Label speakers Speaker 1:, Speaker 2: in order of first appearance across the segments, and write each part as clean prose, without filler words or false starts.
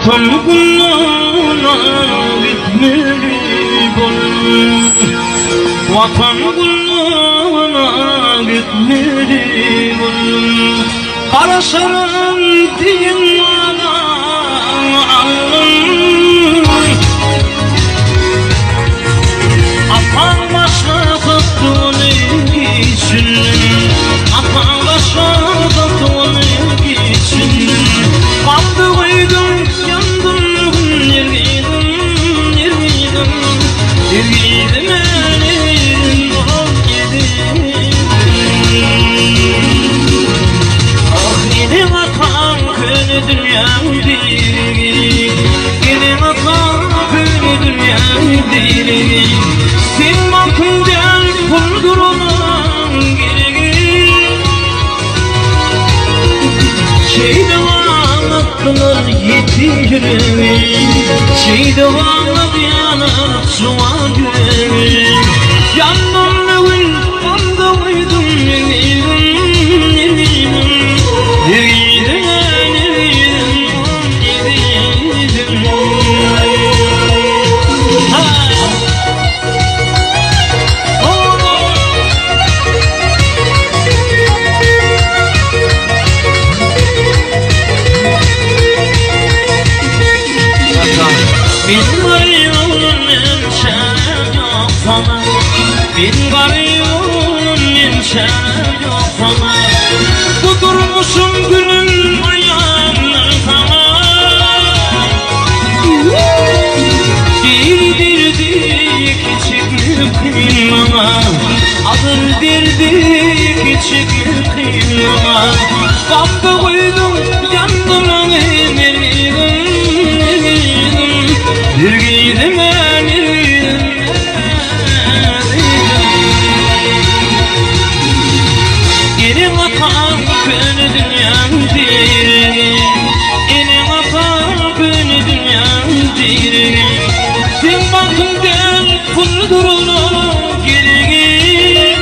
Speaker 1: Vatan guluna gitmeli bol, vatan guluna gitmeli bol. Karasarın dünyada alın, atan başladık onun için, atan başladık onun için. Kaldı koydum yandım, yergiydim, yergiydim, yergiydim elin ol yedim. Ah yine vatan köle dünyam değil, yine vatan köle dünyam değil. Sen bakın gel buldurulan gereği, şeyde anlattılar yetirimi, şeyde anlat yanar suan yüreği. Yandım nevin, yandım uydum, yergiydim, yergiydim, yergiydim, yergiydim, yergiydim. Bin gariyonun imşanı yok sana, bin gariyonun imşanı yok sana. Bu durmuşum gülüm ayağımın sana. Dirdirdi küçük kıymama, adır dirdi küçük kıymama. Kapta koydum yandım anı nergiydim, nergiydim, yergiydim, yergiydim. Yine vatan köle dünyam değil, yine vatan köle dünyam değil. Sen bakın gel kurdurulu gereği,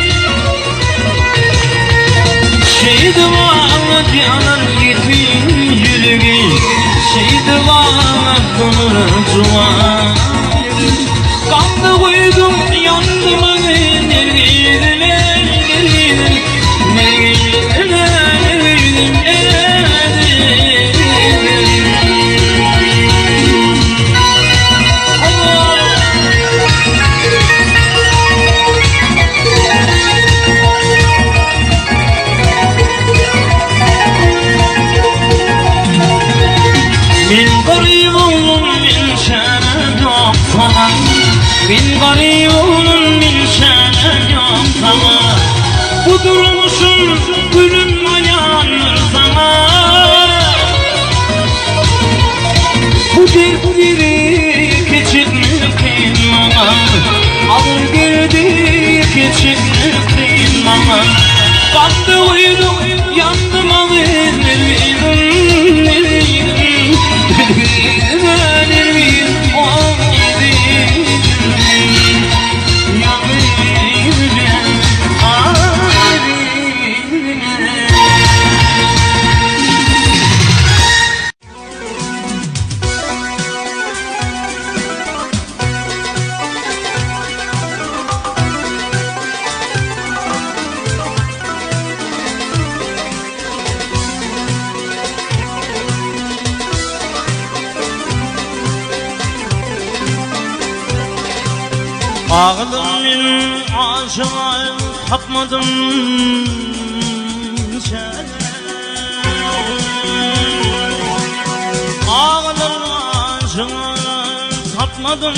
Speaker 1: şeyde var yanar yetim yüreği, şeyde var konuşma. Kandı koydum yandım anı nergiydim, nergiydim, nergiydim, nergiydim, nergiydim. Bin garibunun imşanı yok sana, bin garibunun imşanı yok sana. Bu durmuşum gülüm ayağındır sana. Bu dertleri küçük mülkün bana, alır girdi küçük mülkün bana. Kaldı uydum yandım alır nergiydim, nergiydim, nergiydim, nergiydim, oh yedim, yandım, ah yedim. Ağladım benim aşığa tapmadım çare. Ağladım aşığa tapmadım